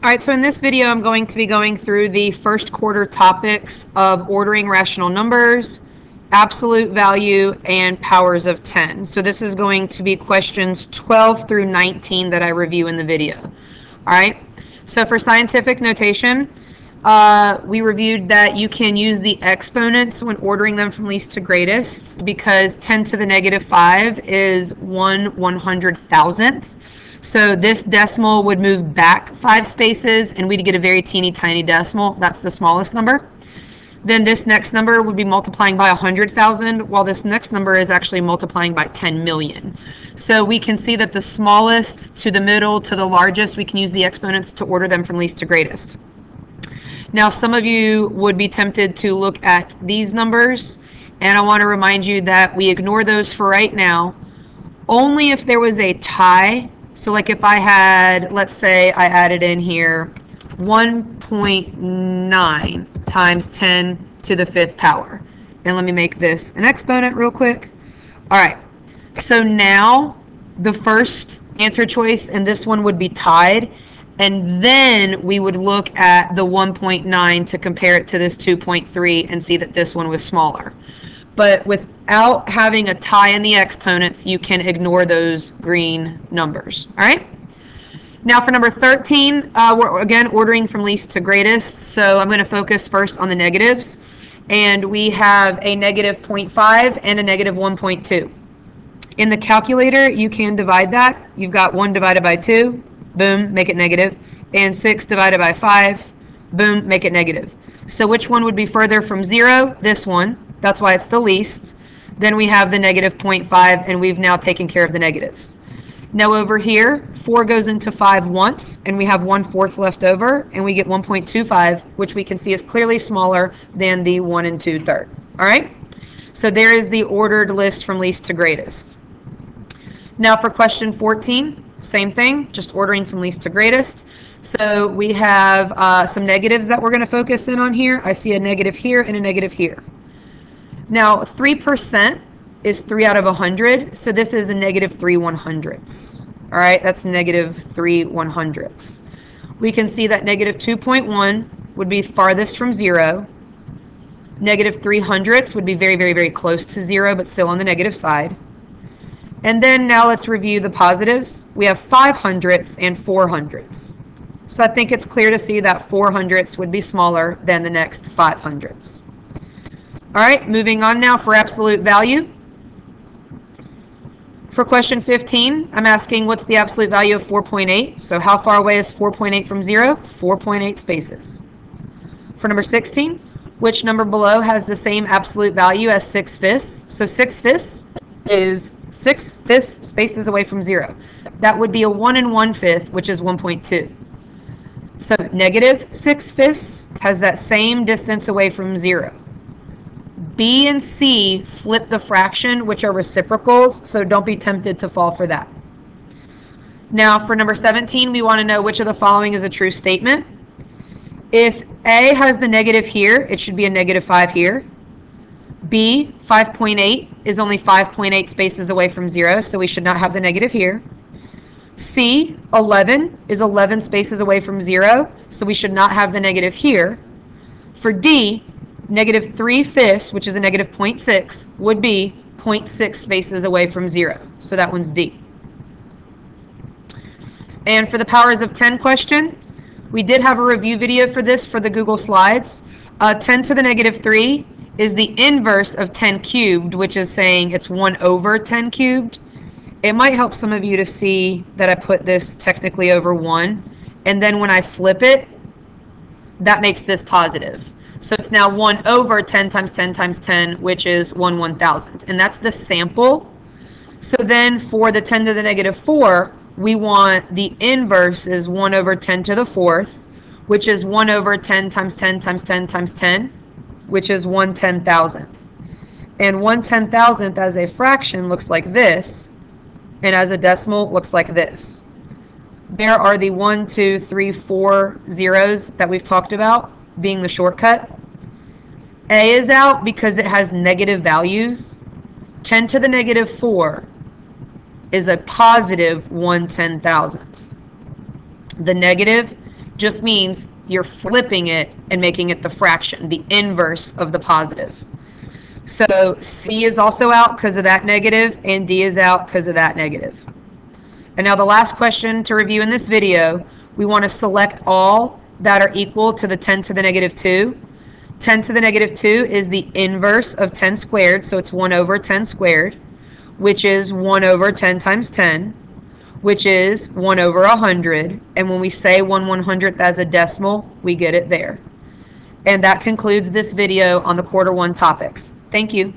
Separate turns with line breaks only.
All right, so in this video, I'm going to be going through the first quarter topics of ordering rational numbers, absolute value, and powers of 10. So this is going to be questions 12 through 19 that I review in the video. All right, so for scientific notation, we reviewed that you can use the exponents when ordering them from least to greatest because 10 to the negative 5 is 1/100,000th. So this decimal would move back 5 spaces and we'd get a very teeny tiny decimal. That's the smallest number. Then this next number would be multiplying by 100,000, while this next number is actually multiplying by 10 million. So we can see that the smallest to the middle to the largest, we can use the exponents to order them from least to greatest. Now some of you would be tempted to look at these numbers, and I want to remind you that we ignore those for right now. Only if there was a tie. So like if I had, let's say I added in here 1.9 times 10 to the 5th power. And let me make this an exponent real quick. All right, so now the first answer choice and this one would be tied. And then we would look at the 1.9 to compare it to this 2.3 and see that this one was smaller. But without having a tie in the exponents, you can ignore those green numbers. All right? Now for number 13, we're again ordering from least to greatest. So I'm going to focus first on the negatives. And we have a negative 0.5 and a negative 1.2. In the calculator, you can divide that. You've got 1 divided by 2. Boom, make it negative. And 6 divided by 5. Boom, make it negative. So which one would be further from 0? This one. That's why it's the least. Then we have the negative 0.5, and we've now taken care of the negatives. Now over here, 4 goes into 5 once, and we have 1/4 left over, and we get 1.25, which we can see is clearly smaller than the 1 2/3. All right? So there is the ordered list from least to greatest. Now for question 14, same thing, just ordering from least to greatest. So we have some negatives that we're going to focus in on here. I see a negative here and a negative here. Now 3% is 3 out of 100, so this is a negative 3/100ths. All right, that's negative 3/100ths. We can see that negative 2.1 would be farthest from 0. Negative 3/100ths would be very, very, very close to 0, but still on the negative side. And then now let's review the positives. We have 500ths and 400ths. So I think it's clear to see that 400ths would be smaller than the next 500ths. All right, moving on now for absolute value. For question 15, I'm asking what's the absolute value of 4.8? So how far away is 4.8 from 0? 4.8 spaces. For number 16, which number below has the same absolute value as 6/5? So 6/5 is 6/5 spaces away from 0. That would be a 1 1/5, which is 1.2. So negative 6/5 has that same distance away from 0. B and C flip the fraction, which are reciprocals, so don't be tempted to fall for that. Now for number 17, we want to know which of the following is a true statement. If A has the negative here, it should be a negative 5 here. B, 5.8 is only 5.8 spaces away from 0, so we should not have the negative here. C, 11 is 11 spaces away from 0, so we should not have the negative here. For D, negative 3/5, which is a negative 0.6, would be 0.6 spaces away from 0. So that one's D. And for the powers of 10 question, we did have a review video for this for the Google Slides. 10 to the negative 3 is the inverse of 10 cubed, which is saying it's 1/10 cubed. It might help some of you to see that I put this technically over 1. And then when I flip it, that makes this positive. So it's now 1/10 times 10 times 10, which is 1/1000th. And that's the sample. So then for the 10 to the negative 4, we want the inverse is 1/10 to the 4th, which is 1/10 times 10 times 10 times 10, which is 1/10,000th. And 1/10,000th as a fraction looks like this, and as a decimal looks like this. There are the 1, 2, 3, 4 zeros that we've talked about being the shortcut. A is out because it has negative values. 10 to the negative 4 is a positive 1/10,000th. The negative just means you're flipping it and making it the fraction, the inverse of the positive. So C is also out because of that negative, and D is out because of that negative. And now the last question to review in this video, we want to select all that are equal to the 10 to the negative 2. 10 to the negative 2 is the inverse of 10 squared, so it's 1 over 10 squared, which is 1 over 10 times 10, which is 1 over 100. And when we say 1/100th as a decimal, we get it there. And that concludes this video on the quarter 1 topics. Thank you.